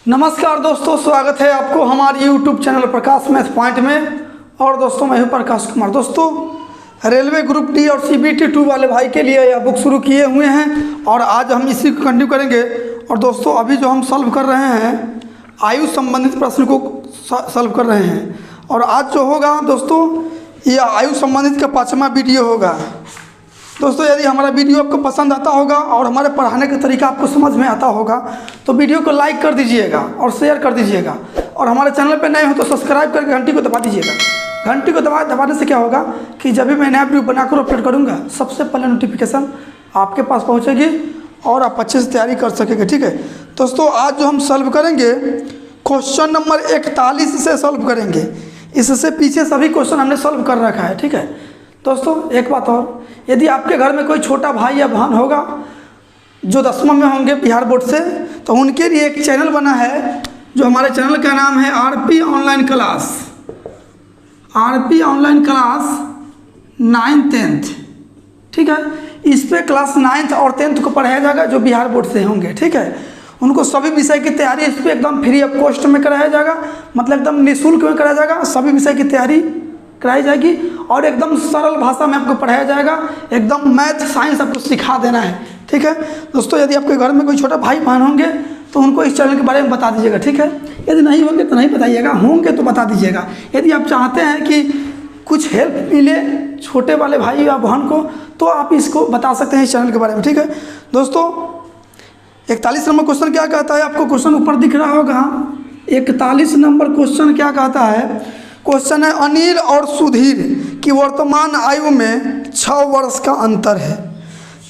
नमस्कार दोस्तों, स्वागत है आपको हमारे YouTube चैनल प्रकाश मैथ पॉइंट में। और दोस्तों मैं हूं प्रकाश कुमार। दोस्तों रेलवे ग्रुप डी और CBT 2 वाले भाई के लिए यह बुक शुरू किए हुए हैं और आज हम इसी को कंटिन्यू करेंगे। और दोस्तों अभी जो हम सॉल्व कर रहे हैं आयु संबंधित प्रश्न को सॉल्व कर रहे हैं। और आज जो होगा दोस्तों यह आयु संबंधित का 5वां वीडियो होगा। दोस्तों यदि हमारा वीडियो आपको पसंद आता होगा और हमारे पढ़ाने का तरीका आपको समझ में आता होगा तो वीडियो को लाइक कर दीजिएगा और शेयर कर दीजिएगा। और हमारे चैनल पर नए हो तो सब्सक्राइब करके घंटी को दबा दीजिएगा। घंटी को दबाने से क्या होगा कि जब भी मैं नया वीडियो बनाकर अपलोड करूँगा सबसे पहले नोटिफिकेशन आपके पास पहुँचेगी और आप अच्छे से तैयारी कर सकेंगे। ठीक है दोस्तों, आज जो हम सॉल्व करेंगे क्वेश्चन नंबर 41 से सॉल्व करेंगे। इससे पीछे सभी क्वेश्चन हमने सॉल्व कर रखा है। ठीक है दोस्तों, एक बात और, यदि आपके घर में कोई छोटा भाई या बहन होगा जो 10वां में होंगे बिहार बोर्ड से, तो उनके लिए एक चैनल बना है जो हमारे चैनल का नाम है RP online class. RP online class 9th 10th। ठीक है, इस पे क्लास 9th और 10th को पढ़ाया जाएगा जो बिहार बोर्ड से होंगे। ठीक है, उनको सभी विषय की तैयारी इस पर एकदम फ्री ऑफ कॉस्ट में कराया जाएगा, मतलब एकदम निःशुल्क में कराया जाएगा। सभी विषय की तैयारी कराई जाएगी और एकदम सरल भाषा में आपको पढ़ाया जाएगा। एकदम मैथ साइंस आपको सिखा देना है। ठीक है दोस्तों, यदि आपके घर में कोई छोटा भाई बहन होंगे तो उनको इस चैनल के बारे में बता दीजिएगा। ठीक है, यदि नहीं होंगे तो नहीं बताइएगा, होंगे तो बता दीजिएगा। यदि आप चाहते हैं कि कुछ हेल्प मिले छोटे वाले भाई या बहन को तो आप इसको बता सकते हैं इस चैनल के बारे में। ठीक है दोस्तों, 41 नंबर क्वेश्चन क्या कहता है, आपको क्वेश्चन ऊपर दिख रहा होगा। 41 नंबर क्वेश्चन क्या कहता है, क्वेश्चन है अनिल और सुधीर की वर्तमान आयु में 6 वर्ष का अंतर है।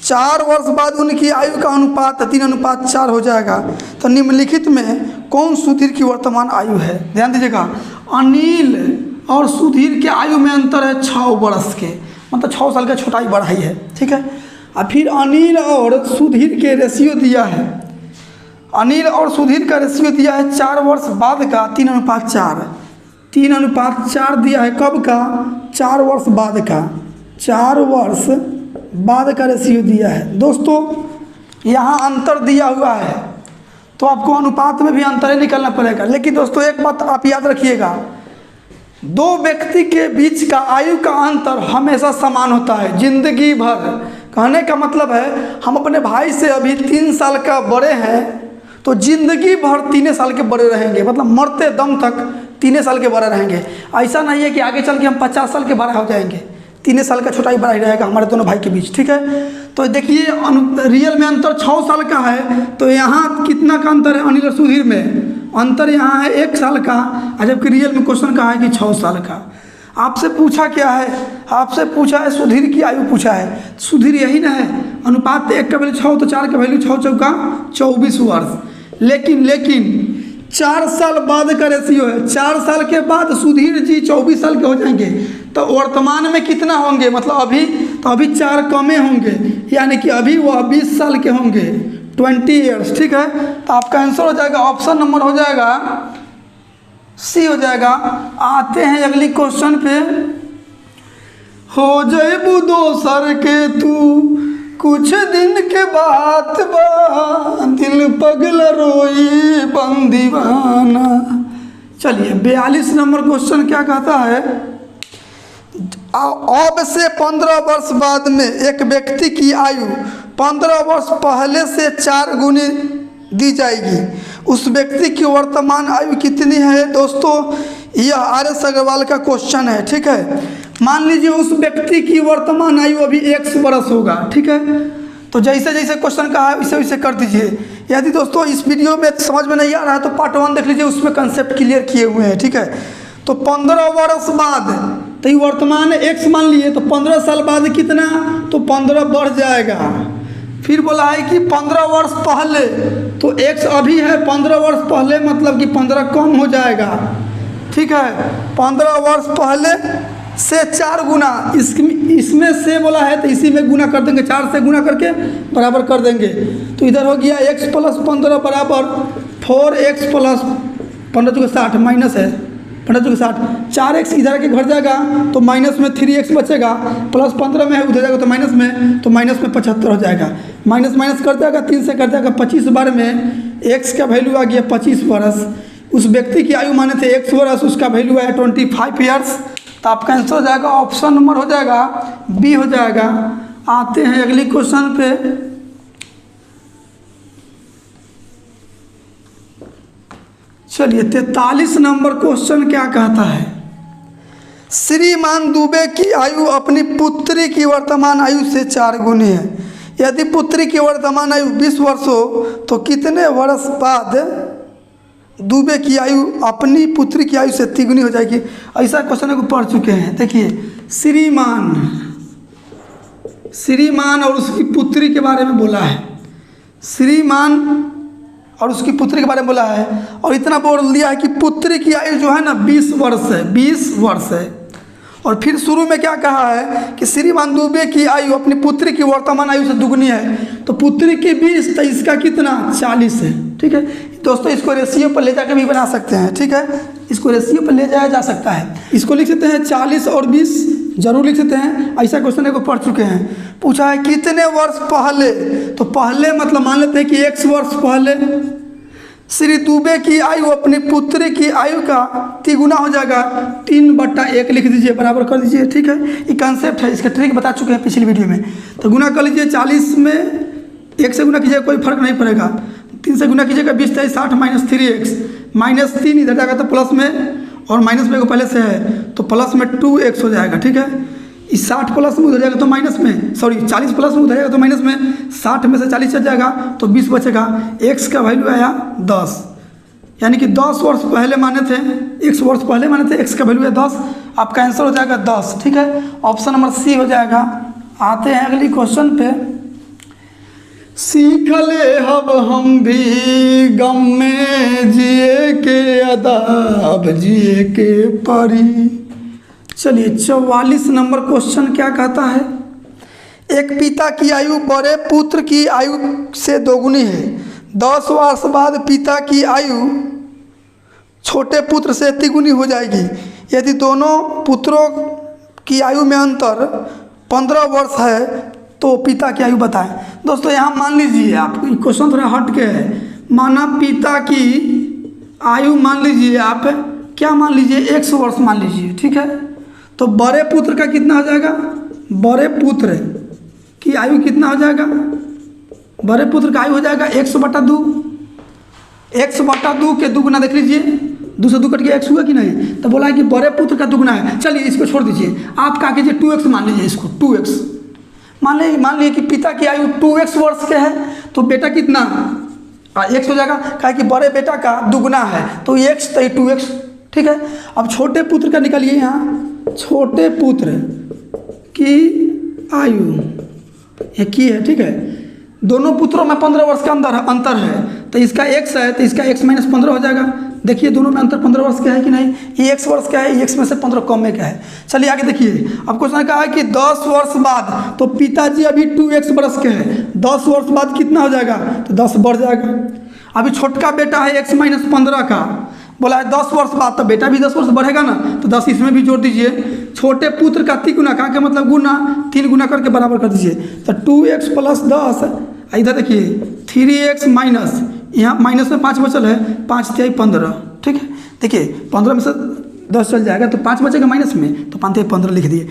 4 वर्ष बाद उनकी आयु का अनुपात 3:4 हो जाएगा। तो निम्नलिखित में कौन सुधीर की वर्तमान आयु है? ध्यान दीजिएगा, अनिल और सुधीर के आयु में अंतर है 6 वर्ष के, मतलब 6 साल का छोटा ही बड़ा ही है। ठीक है, और फिर अनिल और सुधीर के रेशियो दिया है। अनिल और सुधीर का रेशियो दिया है 4 वर्ष बाद का 3:4। 3:4 दिया है कब का? 4 वर्ष बाद का। 4 वर्ष बाद का रेशियो दिया है। दोस्तों यहाँ अंतर दिया हुआ है तो आपको अनुपात में भी अंतर ही निकालना पड़ेगा। लेकिन दोस्तों एक बात आप याद रखिएगा, 2 व्यक्ति के बीच का आयु का अंतर हमेशा समान होता है जिंदगी भर। कहने का मतलब है हम अपने भाई से अभी 3 साल का बड़े हैं तो जिंदगी भर 3 साल के बड़े रहेंगे, मतलब मरते दम तक 3 साल के बड़े रहेंगे। ऐसा नहीं है कि आगे चल के हम 50 साल के बड़े हो जाएंगे। 3 साल का छोटा ही बड़ा ही रहेगा हमारे दोनों भाई के बीच। ठीक है, तो देखिए रियल में अंतर 6 साल का है। तो यहाँ कितना का अंतर है अनिल और सुधीर में? अंतर यहाँ है 1 साल का, जबकि रियल में क्वेश्चन कहा है कि 6 साल का। आपसे पूछा क्या है? आपसे पूछा है सुधीर की आयु पूछा है। सुधीर यही ना है, अनुपात 1 का वैल्यू 6 तो 4 का वैल्यू 6 चौका 24 वर्ष। लेकिन 4 साल बाद का रेशियो है। 4 साल के बाद सुधीर जी 24 साल के हो जाएंगे तो वर्तमान में कितना होंगे, मतलब अभी 4 कमे होंगे, यानी कि अभी वह 20 साल के होंगे, 20 ईयर्स। ठीक है, तो आपका आंसर हो जाएगा, ऑप्शन नंबर हो जाएगा C हो जाएगा। आते हैं अगली क्वेश्चन पे। हो जैबू दोसर के तू कुछ दिन के बाद बा, दिल पगल रोई बन दीवाना। चलिए 42 नंबर क्वेश्चन क्या कहता है, अब से 15 वर्ष बाद में एक व्यक्ति की आयु 15 वर्ष पहले से 4 गुनी दी जाएगी। उस व्यक्ति की वर्तमान आयु कितनी है? दोस्तों यह RS अग्रवाल का क्वेश्चन है। ठीक है, मान लीजिए उस व्यक्ति की वर्तमान आयु अभी 100 वर्ष होगा। ठीक है, तो जैसे जैसे क्वेश्चन कहा है वैसे वैसे कर दीजिए। यदि दोस्तों इस वीडियो में समझ में नहीं आ रहा है तो पार्ट 1 देख लीजिए, उसमें कंसेप्ट क्लियर किए हुए हैं। ठीक है, तो 15 वर्ष बाद, तो ये वर्तमान X मान लिए, तो 15 साल बाद कितना? तो 15 बढ़ जाएगा। फिर बोला है कि 15 वर्ष पहले, तो X अभी है, 15 वर्ष पहले मतलब कि 15 कम हो जाएगा। ठीक है, 15 वर्ष पहले से 4 गुना, इसमें से बोला है तो इसी में गुना कर देंगे, 4 से गुना करके बराबर कर देंगे। तो इधर हो गया x + 15 बराबर 4x + 15 60 माइनस है 15 60, 4x इधर के घर जाएगा तो माइनस में 3x बचेगा, प्लस 15 में है उधर जाएगा तो माइनस में 75 हो जाएगा। माइनस कर जाएगा, 3 से कर जाएगा 25 बार में एक्स का वैल्यू आ गया 25 वर्ष, उस व्यक्ति की आयु माने थे x वर्ष, उसका वैल्यू है 25 ईयर्स। तो आपका आंसर हो जाएगा ऑप्शन नंबर हो जाएगा बी हो जाएगा। आते हैं अगली क्वेश्चन पे। चलिए 43 नंबर क्वेश्चन क्या कहता है, श्रीमान दुबे की आयु अपनी पुत्री की वर्तमान आयु से 4 गुनी है। यदि पुत्री की वर्तमान आयु 20 वर्ष हो तो कितने वर्ष बाद दुबे की आयु अपनी पुत्री की आयु से 3 गुनी हो जाएगी। ऐसा क्वेश्चन को पढ़ चुके हैं। देखिए श्रीमान और उसकी पुत्री के बारे में बोला है, श्रीमान और उसकी पुत्री के बारे में बोला है, और इतना बोल दिया है कि पुत्री की आयु जो है ना 20 वर्ष है, 20 वर्ष है। और फिर शुरू में क्या कहा है कि श्रीमान दुबे की आयु अपनी पुत्री की वर्तमान आयु से दुगनी है। तो पुत्री की 20 तो इसका कितना 40 है। ठीक है दोस्तों, इसको रेशियो पर ले जाकर भी बना सकते हैं। ठीक है, इसको रेशियो पर ले जाया जा सकता है। इसको लिख सकते हैं 40 और 20 जरूर लिख सकते हैं। ऐसा क्वेश्चन को पढ़ चुके हैं। पूछा है कितने वर्ष पहले, तो पहले मतलब मान लेते हैं कि x वर्ष पहले श्री दुबे की आयु अपनी पुत्री की आयु का 3 गुना हो जाएगा। 3/1 लिख दीजिए, बराबर कर दीजिए। ठीक है, ये कॉन्सेप्ट है, इसका ट्रिक बता चुके हैं पिछली वीडियो में। तो गुना कर लीजिए, 40 में 1 से गुना कीजिएगा कोई फर्क नहीं पड़ेगा, 3 से गुना कीजिएगा 20 × 60 - 3x -3 इधर जाएगा तो प्लस में, और माइनस में को पहले से है तो प्लस में 2x हो जाएगा। ठीक है, इस 60 प्लस में उधर जाएगा तो माइनस में, सॉरी 40 प्लस में उधर जाएगा तो माइनस में, 60 में से 40 चल जाएगा तो 20 बचेगा। x का वैल्यू आया 10, यानी कि 10 वर्ष पहले माने थे, x वर्ष पहले माने थे, x का वैल्यू है 10। आपका आंसर हो जाएगा 10। ठीक है, ऑप्शन नंबर सी हो जाएगा। आते हैं अगली क्वेश्चन पे। सीख ले अब हम भी गम में जिए के अदाब जिए के परी। चलिए 44 नंबर क्वेश्चन क्या कहता है, एक पिता की आयु बड़े पुत्र की आयु से दोगुनी है। 10 वर्ष बाद पिता की आयु छोटे पुत्र से तिगुनी हो जाएगी। यदि दोनों पुत्रों की आयु में अंतर 15 वर्ष है तो पिता की आयु बताएं। दोस्तों यहाँ मान लीजिए, आप क्वेश्चन थोड़ा हट के है, माना पिता की आयु मान लीजिए आप क्या मान लीजिए 100 वर्ष मान लीजिए। ठीक है, तो बड़े पुत्र का कितना हो जाएगा, बड़े पुत्र की आयु कितना हो जाएगा, बड़े पुत्र का आयु हो जाएगा 100/2। 100/2 के 2 गुना देख लीजिए, 2 से 2 कट के x हुआ कि नहीं, तो बोला है कि बड़े पुत्र का 2 गुना है। चलिए इसको छोड़ दीजिए, आप क्या कीजिए 2x मान लीजिए, इसको 2x मान लीजिए कि पिता की आयु 2x वर्ष के है तो बेटा कितना x हो जाएगा, कहा कि बड़े बेटा का 2 गुना है तो x तो 2x। ठीक है, अब छोटे पुत्र का निकालिए, यहाँ छोटे पुत्र की आयु ये की है। ठीक है, दोनों पुत्रों में 15 वर्ष का अंतर है, तो इसका x है तो इसका x - 15 हो जाएगा। देखिए दोनों में अंतर 15 वर्ष का है कि नहीं, ये x वर्ष का है, ये x में से 15 कम में का है। चलिए आगे देखिए, अब क्वेश्चन कहा है कि 10 वर्ष बाद, तो पिताजी अभी 2x वर्ष के हैं, 10 वर्ष बाद कितना हो जाएगा, तो 10 बढ़ जाएगा। अभी छोटका बेटा है x - 15 का, बोला है 10 वर्ष बाद, तो बेटा भी 10 वर्ष बढ़ेगा ना, तो 10 इसमें भी जोड़ दीजिए। छोटे पुत्र का 3 गुना, कहा के मतलब गुना, 3 गुना करके बराबर कर दीजिए, तो 2x + 10, इधर देखिए 3x माइनस, यहाँ माइनस में 5 बचल है, 5 × 3 = 15। ठीक है, देखिए 15 में से 10 चल जाएगा तो 5 बचेगा माइनस में, तो 5 × 3 = 15 लिख दिए।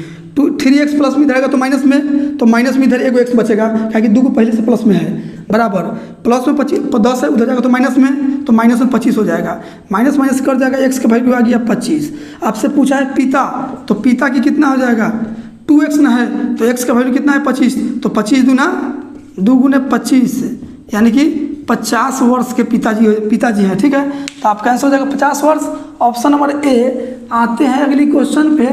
3x प्लस में इधर आएगा तो माइनस में, तो माइनस में इधर एगो x बचेगा, क्या कि 2 को पहले से प्लस में है, बराबर प्लस में 10 है, उधर जाएगा तो माइनस में, तो माइनस में 25 हो जाएगा, माइनस माइनस कर जाएगा, x का वैल्यू आ गया 25। आपसे पूछा है पिता, तो पिता की कितना हो जाएगा 2x ना है, तो x का वैल्यू कितना है 25, तो 25 दूना 2 × 25 यानी कि 50 वर्ष के पिताजी हैं। ठीक है, तो आपका आंसर हो जाएगा 50 वर्ष, ऑप्शन नंबर ए। आते हैं अगली क्वेश्चन पे।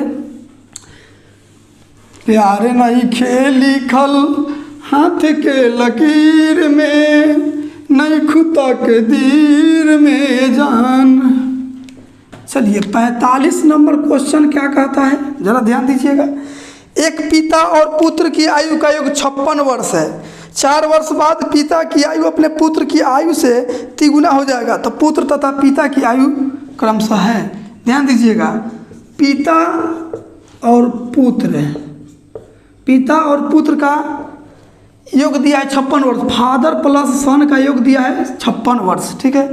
प्यार नहीं खेल लिखल हाथ के लकीर में, नहीं खुदा के दीर में जान। चलिए 45 नंबर क्वेश्चन क्या कहता है, जरा ध्यान दीजिएगा। एक पिता और पुत्र की आयु का योग 56 वर्ष है। 4 वर्ष बाद पिता की आयु अपने पुत्र की आयु से 3 गुना हो जाएगा, तो पुत्र तथा पिता की आयु क्रमशः है। ध्यान दीजिएगा, पिता और पुत्र का योग दिया है 56 वर्ष, फादर प्लस सन का योग दिया है 56 वर्ष, ठीक है।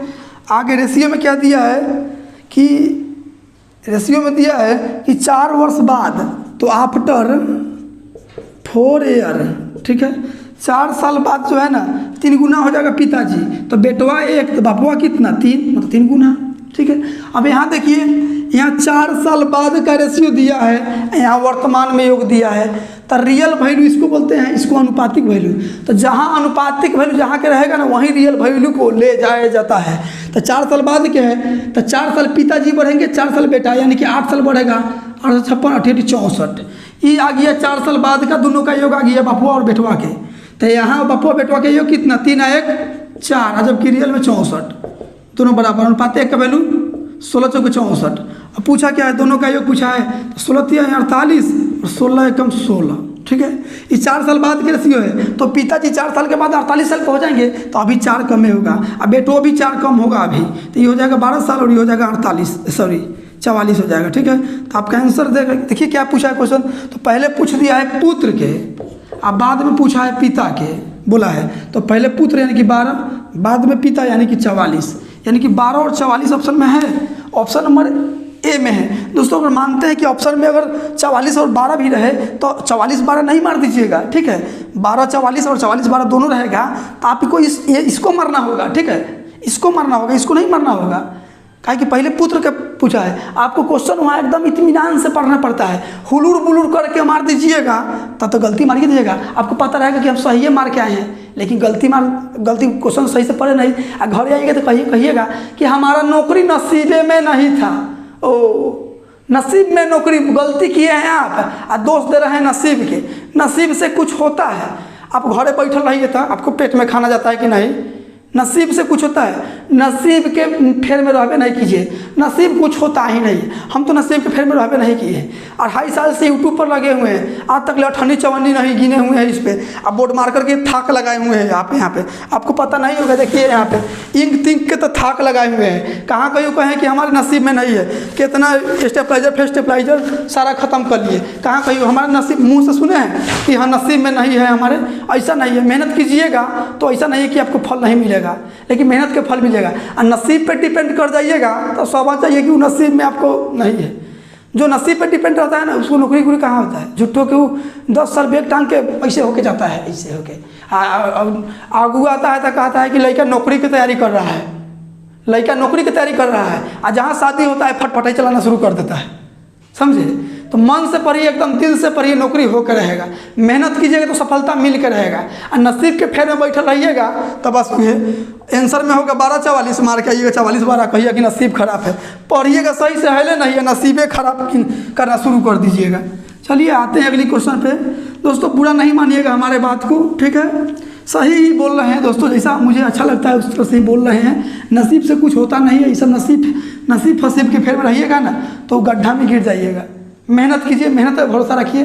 आगे रेशियो में क्या दिया है कि रेशियो में दिया है कि 4 वर्ष बाद, तो आफ्टर 4 ईयर, ठीक है। 4 साल बाद जो है ना 3 गुना हो जाएगा पिताजी, तो बेटवा 1 तो बापवा कितना 3, मतलब 3 गुना, ठीक है। अब यहाँ देखिए, यहाँ 4 साल बाद का रेशियो दिया है, यहाँ वर्तमान में योग दिया है, तो रियल वैल्यू इसको बोलते हैं, इसको अनुपातिक वैल्यू। तो जहाँ अनुपातिक वैल्यू जहाँ के रहेगा ना वहीं रियल वैल्यू को ले जाया जाता है। तो 4 साल बाद क्या है, तो 4 साल पिताजी बढ़ेंगे, 4 साल बेटा, यानी कि 8 साल बढ़ेगा, 856 88 64, ये आ गया 4 साल बाद का दोनों का योग आ गया बपुआ और बेटवा के। तो यहाँ बपुआ बेटवा के योग कितना 3 1 4, जबकि रियल में 64, दोनों बराबर। अनुपातिक का वैल्यू 16 चौके 64। अब पूछा क्या है, दोनों का योग पूछा है, तो 16 3 48 और 16 एकम 16, ठीक है। ये 4 साल बाद के रेशियो है, तो पिताजी 4 साल के बाद 48 साल पे हो जाएंगे, तो अभी 4 कम में होगा, अब बेटो भी 4 कम होगा अभी, तो ये हो जाएगा 12 साल और ये हो जाएगा 44 हो जाएगा, ठीक है। तो आपका आंसर देखिए क्या पूछा है क्वेश्चन, तो पहले पूछ दिया है पुत्र के, अब बाद में पूछा है पिता के, बोला है तो पहले पुत्र यानी कि 12, बाद में पिता यानी कि 44, यानी कि 12 और 44 ऑप्शन में है, ऑप्शन नंबर ए में है। दोस्तों अगर मानते हैं कि ऑप्शन में अगर 44 और 12 भी रहे तो 44 12 नहीं मार दीजिएगा, ठीक है। 12 44 और 44 12 दोनों रहेगा, तो आपको इसको मारना होगा, ठीक है, इसको मारना होगा, इसको नहीं मारना होगा, काहे कि पहले पुत्र का पूछा है। आपको क्वेश्चन वहाँ एकदम इत्मीनान से पढ़ना पड़ता है, हुलूर बुलूर करके मार दीजिएगा तब तो गलती मार ही दीजिएगा, आपको पता रहेगा कि हम सही मार के आए हैं, लेकिन गलती क्वेश्चन सही से पढ़े नहीं, घर आइएगा तो कहिएगा कि हमारा नौकरी नसीबे में नहीं था, ओ नसीब में नौकरी, गलती किए हैं आप और दोष दे रहे हैं नसीब के। नसीब से कुछ होता है, आप घरे बैठल रहिए था, आपको पेट में खाना जाता है कि नहीं, नसीब से कुछ होता है, नसीब के फेर में रहबे नहीं कीजिए, नसीब कुछ होता ही नहीं। हम तो नसीब के फेर में रहबे नहीं किए, 2.5 साल से यूट्यूब पर लगे हुए हैं, आज तक 58 54 नहीं गिने हुए हैं इस पर, अब बोर्ड मार्कर के थाक लगाए हुए हैं आप यहाँ पे, आपको पता नहीं होगा, देखिए यहाँ पे इंक तिंक के तो थाक लगाए हुए हैं, कहाँ कहीं कहें कि हमारे नसीब में नहीं है, कितना स्टेपलाइजर फेस स्टेपलाइजर सारा ख़त्म कर लिए, कहाँ कहीं हमारे नसीब, मुँह से सुने हैं कि हाँ नसीब में नहीं है हमारे, ऐसा नहीं है। मेहनत कीजिएगा तो ऐसा नहीं है कि आपको फल नहीं मिलेगा, लेकिन मेहनत के फल मिलेगा। और नसीब पे डिपेंड कर जाइएगा तो समझ चाहिए कि वो नसीब में आपको नहीं है। जो नसीब पे डिपेंड रहता है ना उसको नौकरी कहाँ होता है, झुट्ठों के वो 10 साल बैग टांग के ऐसे होके जाता है, ऐसे होके आगू आता है तो कहता है कि लड़का नौकरी की तैयारी कर रहा है, लड़का नौकरी की तैयारी कर रहा है, और जहाँ शादी होता है फटफटाई चलाना शुरू कर देता है, समझे। तो मन से पढ़िए, एकदम दिल से पढ़िए, नौकरी होकर रहेगा, मेहनत कीजिएगा तो सफलता मिल कर रहेगा। और नसीब के फेर में बैठल रहिएगा तो बस ये आंसर में होगा 12 44 मार के आइएगा, 44 12 कहिए कि नसीब खराब है, पढ़िएगा सही से है नहीं है, नसीबे खराब करना शुरू कर दीजिएगा। चलिए आते हैं अगली क्वेश्चन पे। दोस्तों बुरा नहीं मानिएगा हमारे बात को, ठीक है, सही ही बोल रहे हैं दोस्तों, जैसा मुझे अच्छा लगता है उस तरह से ही बोल रहे हैं। नसीब से कुछ होता नहीं है, ये सब नसीब फसीब के फेर में रहिएगा ना तो गड्ढा में गिर जाइएगा। मेहनत कीजिए, मेहनत पर भरोसा रखिए,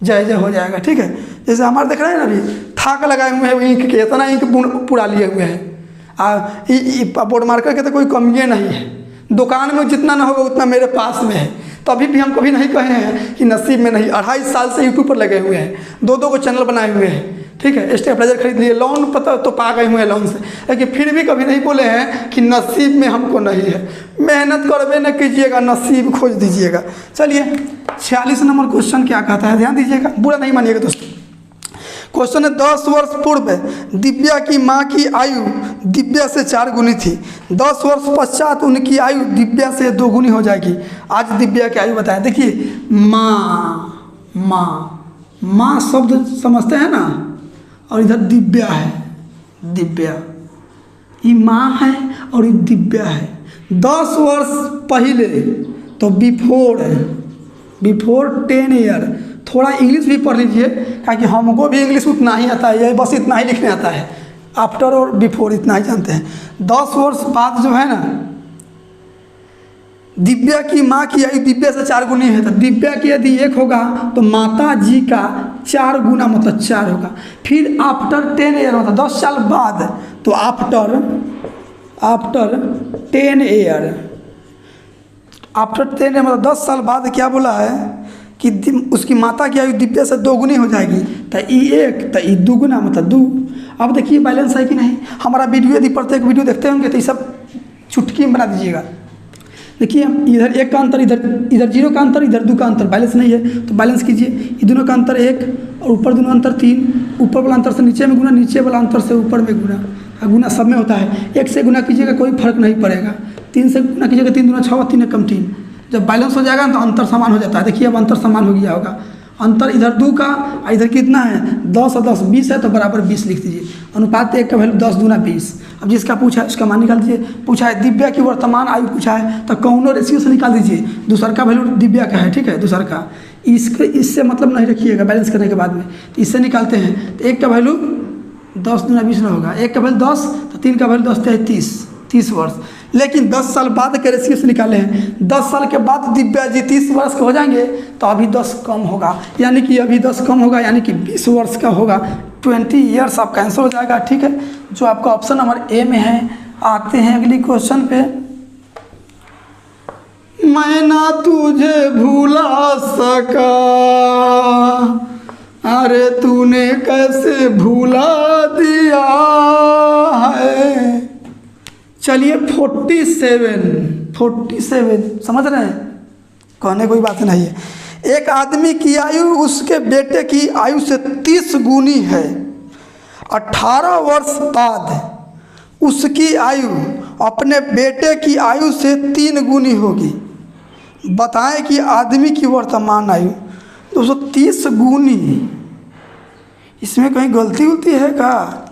जय जय हो जाएगा, ठीक है। जैसे हमारे देख रहे हैं ना अभी थाक लगाए हुए हैं इंक के, इतना इंक पुरा लिए हुए हैं, बोर्ड मार्कर के तो कोई कमी नहीं है, दुकान में जितना ना होगा उतना मेरे पास में है, तो अभी भी हम कभी नहीं कहे हैं कि नसीब में नहीं। 2.5 साल से यूट्यूब पर लगे हुए हैं, 2 चैनल बनाए हुए हैं, ठीक है, स्टेबलाइजर खरीद लिए, लोन पता तो पा गए हुए हैं लोन से, लेकिन फिर भी कभी नहीं बोले हैं कि नसीब में हमको नहीं है। मेहनत करबे न कीजिएगा, नसीब खोज दीजिएगा। चलिए 46 नंबर क्वेश्चन क्या कहता है, ध्यान दीजिएगा, बुरा नहीं मानिएगा दोस्तों। क्वेश्चन है 10 वर्ष पूर्व दिव्या की माँ की आयु दिव्या से 4 गुनी थी, 10 वर्ष पश्चात उनकी आयु दिव्या से 2 गुनी हो जाएगी। आज दिव्या की आयु बताएं। देखिए माँ शब्द समझते हैं ना, और इधर दिव्या है, दिव्या ये माँ है और ये दिव्या है। 10 वर्ष पहले तो बिफोर 10 ईयर, थोड़ा इंग्लिश भी पढ़ लीजिए, क्योंकि हमको भी इंग्लिश उतना ही आता है, बस इतना ही लिखने आता है, आफ्टर और बिफोर इतना ही जानते हैं। 10 वर्ष बाद जो है ना दिव्या की माँ की आयु दिव्या से 4 गुनी है, तो दिव्या की यदि 1 होगा तो माता जी का 4 गुना मतलब 4 होगा। फिर आफ्टर 10 ईयर मतलब 10 साल बाद, तो आफ्टर 10 ईयर, आफ्टर 10 ईयर मतलब 10 साल बाद क्या बोला है कि उसकी माता की आयु दिव्या से दोगुनी हो जाएगी, तो ई 1 तो ई दुगुना मतलब 2। अब देखिए बैलेंस है कि नहीं। हमारा वीडियो यदि प्रत्येक वीडियो देखते होंगे तो ये सब चुटकी में बना दीजिएगा। देखिए इधर 1 का अंतर, इधर 0 का अंतर, इधर 2 का अंतर, बैलेंस नहीं है तो बैलेंस कीजिए। ये दोनों का अंतर 1 और ऊपर दोनों अंतर 3, ऊपर वाला अंतर से नीचे में गुना, नीचे वाला अंतर से ऊपर में गुना। गुना सब में होता है। 1 से गुना कीजिएगा कोई फर्क नहीं पड़ेगा, 3 से गुना कीजिएगा 3 दूना 6 और 3 कम 3। जब बैलेंस हो जाएगा तो अंतर समान हो जाता है। देखिए अब अंतर समान हो गया होगा। अंतर इधर 2 का और इधर कितना है 10 और 10 20 है तो बराबर 20 लिख दीजिए। अनुपात 1 का वैल्यू 10 दूना 20। अब जिसका पूछा है उसका मान निकाल दीजिए। पूछा है दिव्या की वर्तमान आयु पूछा है तो कौनो रेशियो से निकाल दीजिए। दूसर का वैल्यू दिव्या का है, ठीक है, दूसर का। इससे मतलब नहीं रखिएगा बैलेंस करने के बाद में, तो इससे निकालते हैं। तो 1 का वैल्यू 10 दूना 20 ना होगा, 1 का वैल्यू 10 तो 3 का वैल्यू 10 है 30 वर्ष। लेकिन 10 साल बाद के रेशियो से निकाले हैं। 10 साल के बाद दिव्या जी 30 वर्ष के हो जाएंगे तो अभी 10 कम होगा, यानी कि अभी 10 कम होगा, यानी कि 20 वर्ष का होगा। 20 ईयर्स आपका आंसर हो जाएगा, ठीक है, जो आपका ऑप्शन नंबर ए में है। आते हैं अगली क्वेश्चन पे। मैं ना तुझे भूला सका, अरे तूने कैसे भूला दिया है। चलिए 47 समझ रहे हैं, कहने कोई बात नहीं है। एक आदमी की आयु उसके बेटे की आयु से 30 गुनी है। 18 वर्ष बाद उसकी आयु अपने बेटे की आयु से 3 गुनी होगी। बताएं कि आदमी की वर्तमान आयु 230 गुनी। इसमें कहीं गलती होती है क्या?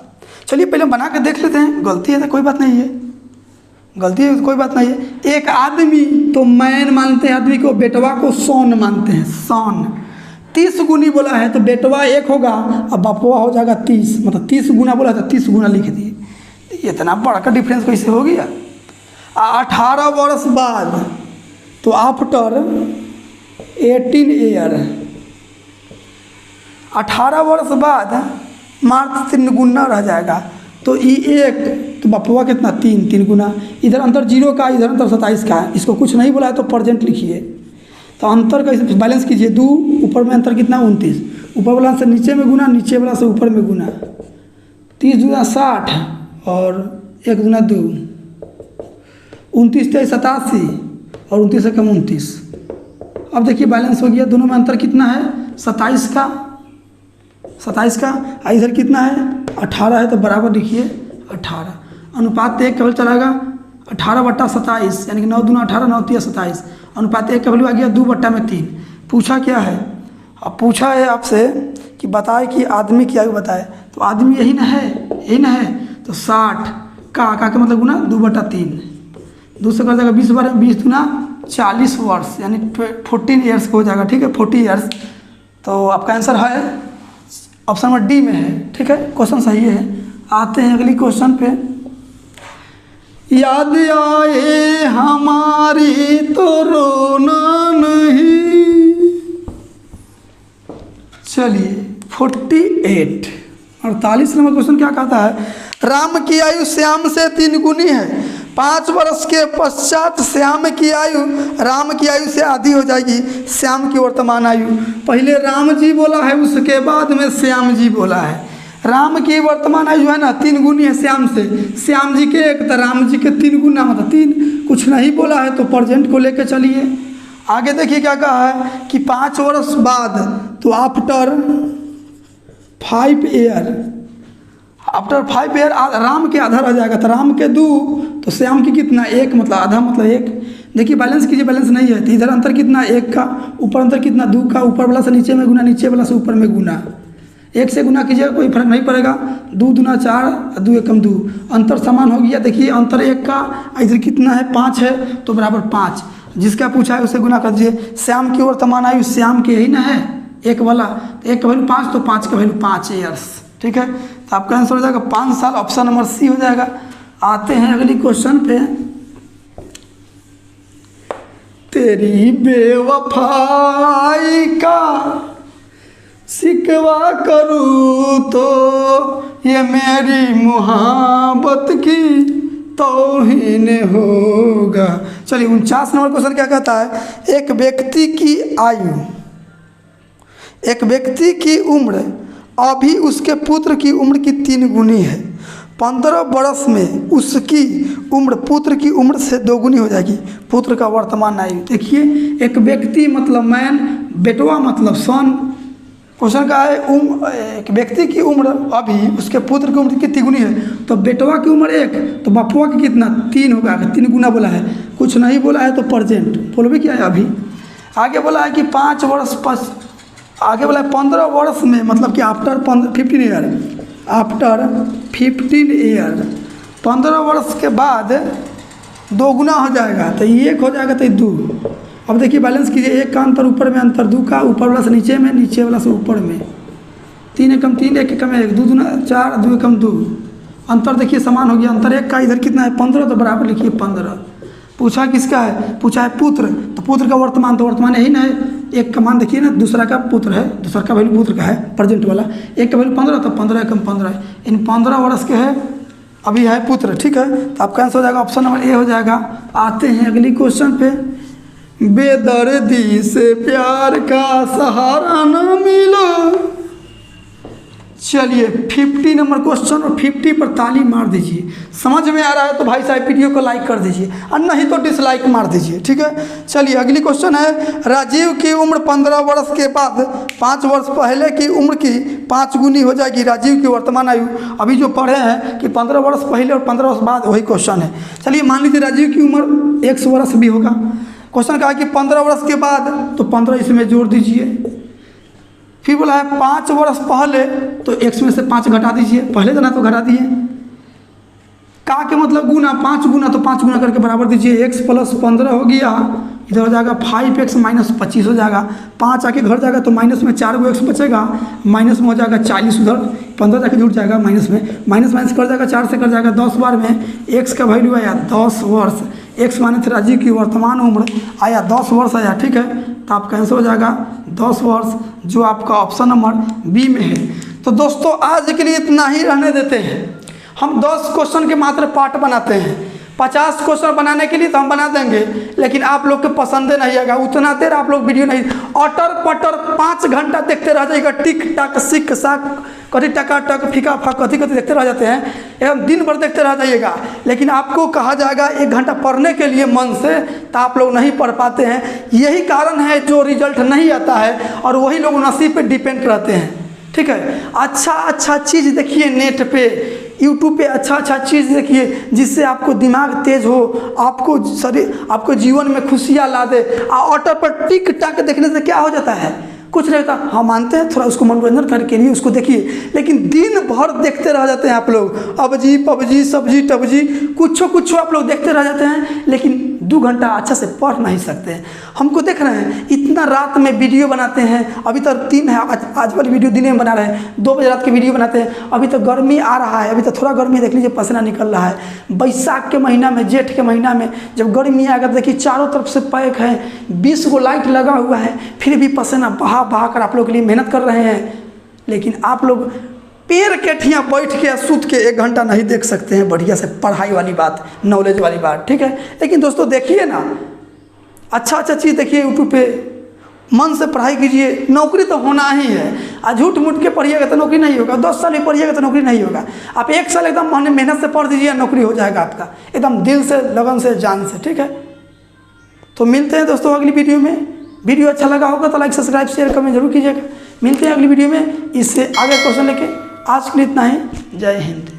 चलिए पहले बना के देख लेते हैं। गलती है तो कोई बात नहीं है, गलती है तो कोई बात नहीं है। एक आदमी तो मैन मानते हैं आदमी को, बेटवा को सौन मानते हैं, सौन। 30 गुनी बोला है तो बेटवा 1 होगा अब बापवा हो जाएगा 30, मतलब 30 गुना बोला तो 30 गुना लिख दिए। इतना बड़ा का डिफरेंस कैसे हो गया? 18 वर्ष बाद तो आफ्टर 18 ईयर, 18 वर्ष बाद मार्च 3 गुना रह जाएगा तो ई 1 तो बपवा कितना 3 गुना। इधर अंतर 0 का, इधर अंतर 27 का है। इसको कुछ नहीं बोला है तो प्रेजेंट लिखिए। तो अंतर का बैलेंस कीजिए। 2 ऊपर में अंतर कितना 29, ऊपर वाला से नीचे में गुना, नीचे वाला से ऊपर में गुना। 30 दूना 60 और 1 दूना 2, 29 तेईस 87 और 29 से कम 29। अब देखिए बैलेंस हो गया। दोनों में अंतर कितना है 27 का, 27 का। इधर कितना है 18 है तो बराबर लिखिए 18। अनुपात 1 का वैल्यू चलाएगा 18/27, यानी कि 9 दूना 18, 9 तिया 27। अनुपात 1 का वैल्यू आ गया 2/3। पूछा क्या है? अब पूछा है आपसे कि बताए कि आदमी की आयु बताए, तो आदमी यही ना है, यही ना है। तो 60 का मतलब गुना 2/3, 2 से कर जाएगा 20 बार 20 दूना 40 वर्ष, यानी 14 ईयर्स हो जाएगा, ठीक है, 40 ईयर्स। तो आपका आंसर है ऑप्शन नंबर डी में है, ठीक है, क्वेश्चन सही है। आते हैं अगली क्वेश्चन पे। याद आए हमारी तो रोना नहीं। चलिए 48 नंबर क्वेश्चन क्या कहता है? राम की आयु श्याम से 3 गुनी है। 5 वर्ष के पश्चात श्याम की आयु राम की आयु से आधी हो जाएगी। श्याम की वर्तमान आयु, पहले राम जी बोला है उसके बाद में श्याम जी बोला है। राम की वर्तमान आयु है ना 3 गुनी है श्याम से। श्याम जी के 1 तो राम जी के 3 गुना मतलब 3। कुछ नहीं बोला है तो प्रेजेंट को लेकर चलिए। आगे देखिए क्या कहा है कि 5 वर्ष बाद तो after 5 year, after 5 year Ram के आधा रह जाएगा। तो राम के 2 तो श्याम की कितना 1, मतलब आधा मतलब 1। देखिए बैलेंस कीजिए, बैलेंस नहीं है तो इधर अंतर कितना 1 का, ऊपर अंतर कितना 2 का, ऊपर वाला से नीचे में गुना, नीचे वाला से ऊपर में गुना। 1 से गुना कीजिएगा कोई फर्क नहीं पड़ेगा। 2 दूना 4, 2 एकम 2, अंतर समान हो गया। देखिए अंतर 1 का, इधर कितना है 5 है तो बराबर 5। जिसका पूछा है उसे गुना कर दीजिए। श्याम की वर्तमान आयु श्याम की यही ना है 1 वाला, तो 1 का वैल्यू 5 तो 5 का वैल्यू 5 ईयर्स, ठीक है। तो आपका आंसर हो जाएगा 5 साल, ऑप्शन नंबर सी हो जाएगा। आते हैं अगली क्वेश्चन पे। तेरी बेवफाई का शिकवा करूँ तो ये मेरी मोहब्बत की तौहीन होगा। चलिए 49 नंबर क्वेश्चन क्या कहता है? एक व्यक्ति की आयु एक व्यक्ति की उम्र अभी उसके पुत्र की उम्र की 3 गुनी है। 15 वर्ष में उसकी उम्र पुत्र की उम्र से 2 गुनी हो जाएगी। पुत्र का वर्तमान आयु। देखिए, एक व्यक्ति मतलब मैन, बेटवा मतलब सन। क्वेश्चन का है एक व्यक्ति की उम्र अभी उसके पुत्र की उम्र कितनी गुनी है, तो बेटवा की उम्र 1 तो बापुआ की कितना 3 होगा। 3 गुना बोला है, कुछ नहीं बोला है तो प्रेजेंट बोलबे क्या है अभी। आगे बोला है कि 5 वर्ष आगे बोला है 15 वर्ष में, मतलब कि आफ्टर 15 ईयर, आफ्टर 15 ईयर 15 वर्ष के बाद 2 गुना हो जाएगा, तो 1 हो जाएगा तो 2। अब देखिए बैलेंस कीजिए, 1 का अंतर ऊपर में, अंतर 2 का ऊपर वाला से नीचे में, नीचे वाला से ऊपर में। 3 एकम 3, 1 एकम 1, 2 दूना 4, 2 एकम 2। अंतर देखिए समान हो गया। अंतर 1 का इधर कितना है 15, तो बराबर लिखिए 15। पूछा किसका है, पूछा है पुत्र, तो पुत्र का वर्तमान, तो वर्तमान यही ना है। 1 का मान देखिए ना, दूसरा का पुत्र है, दूसरा का वैल्यू पुत्र का है प्रेजेंट वाला। 1 का वैल्यू 15, तो 15 एकम 15 है। इन 15 वर्ष के है, अभी है पुत्र, ठीक है। तो आपका आंसर हो जाएगा ऑप्शन नंबर ए हो जाएगा। आते हैं अगली क्वेश्चन पे। बेदर्दी से प्यार का सहारा न मिला। चलिए 50 नंबर क्वेश्चन और 50 पर ताली मार दीजिए। समझ में आ रहा है तो भाई साहब वीडियो को लाइक कर दीजिए, और नहीं तो डिसलाइक मार दीजिए, ठीक है। चलिए अगली क्वेश्चन है, राजीव की उम्र 15 वर्ष के बाद 5 वर्ष पहले की उम्र की 5 गुनी हो जाएगी। राजीव की वर्तमान आयु, अभी जो पढ़े हैं कि 15 वर्ष पहले और 15 वर्ष बाद, वही क्वेश्चन है। चलिए मान लीजिए राजीव की उम्र 100 वर्ष भी होगा। क्वेश्चन कहा कि 15 वर्ष के बाद, तो 15 इसमें जोड़ दीजिए। फिर बोला है 5 वर्ष पहले, तो 1 में से 5 घटा दीजिए, पहले देना तो घटा दिए। का के मतलब गुना, 5 गुना, तो 5 गुना करके बराबर दीजिए। x + 15 हो गया, इधर हो जाएगा 5x - 25 हो जाएगा। 5 आके घर जाएगा तो माइनस में 4 गो x बचेगा, माइनस में हो जाएगा 40, उधर 15 जाके जुड़ जाएगा माइनस में, माइनस माइनस कर जाएगा, 4 से कर जाएगा 10 बार में। x का वैल्यू आया 10 वर्ष। x माने थे राजीव की वर्तमान उम्र, आया 10 वर्ष आया, ठीक है। तो आपका आंसर हो जाएगा 10 वर्ष, जो आपका ऑप्शन नंबर बी में है। तो दोस्तों आज के लिए इतना ही रहने देते हैं। हम 10 क्वेश्चन के मात्र पार्ट बनाते हैं। 50 क्वेश्चन बनाने के लिए तो हम बना देंगे, लेकिन आप लोग के पसंद नहीं आएगा, उतना देर आप लोग वीडियो नहीं, अटर पटर 5 घंटा देखते रह जाएगा। टिक टक सिक साक कथी टका टक फीका फाक कथी कथी देखते रह जाते हैं, एकदम दिन भर देखते रह जाइएगा। लेकिन आपको कहा जाएगा 1 घंटा पढ़ने के लिए मन से, तो आप लोग नहीं पढ़ पाते हैं। यही कारण है जो रिजल्ट नहीं आता है, और वही लोग नसीब पे डिपेंड रहते हैं, ठीक है। अच्छा चीज़ देखिए नेट पे, यूट्यूब पे अच्छा चीज़ देखिए, जिससे आपको दिमाग तेज हो, आपको शरीर, आपको जीवन में खुशियाँ ला दे। ऑटर पर टिक टाक देखने से क्या हो जाता है, कुछ नहीं होता। हम मानते हैं थोड़ा उसको मनोरंजन करके लिए उसको देखिए, लेकिन दिन भर देखते रह जाते हैं आप लोग। अबजी पबजी सब्जी टबजी कुछ आप लोग देखते रह जाते हैं, लेकिन 2 घंटा अच्छा से पढ़ नहीं सकते हैं। हमको देख रहे हैं इतना रात में वीडियो बनाते हैं, अभी तो 3 है, आज वाली वीडियो दिन में बना रहे हैं, 2 बजे रात की वीडियो बनाते हैं। अभी तो गर्मी आ रहा है, अभी तो थोड़ा गर्मी देख लीजिए, पसीना निकल रहा है। बैसाख के महीना में, जेठ के महीना में जब गर्मी आएगा तो देखिए चारों तरफ से पैक है, 20 गो लाइट लगा हुआ है, फिर भी पसीना बहा कर आप लोग के लिए मेहनत कर रहे हैं। लेकिन आप लोग पेड़ के ठिया बैठ के सूत के 1 घंटा नहीं देख सकते हैं बढ़िया से पढ़ाई वाली बात, नॉलेज वाली बात, ठीक है। लेकिन दोस्तों देखिए ना, अच्छा चीज़ देखिए यूट्यूब पे, मन से पढ़ाई कीजिए। नौकरी तो होना ही है, झूठ मूठ के पढ़िएगा तो नौकरी नहीं होगा, 10 साल भी पढ़िएगा तो नौकरी नहीं होगा। आप 1 साल एकदम मेहनत से पढ़ दीजिए, नौकरी हो जाएगा आपका, एकदम दिल से, लगन से, जान से, ठीक है। तो मिलते हैं दोस्तों अगली वीडियो में। वीडियो अच्छा लगा होगा तो लाइक सब्सक्राइब शेयर कमेंट जरूर कीजिएगा। मिलते हैं अगली वीडियो में इससे आगे क्वेश्चन लेके। आज के लिए इतना ही, जय हिंद।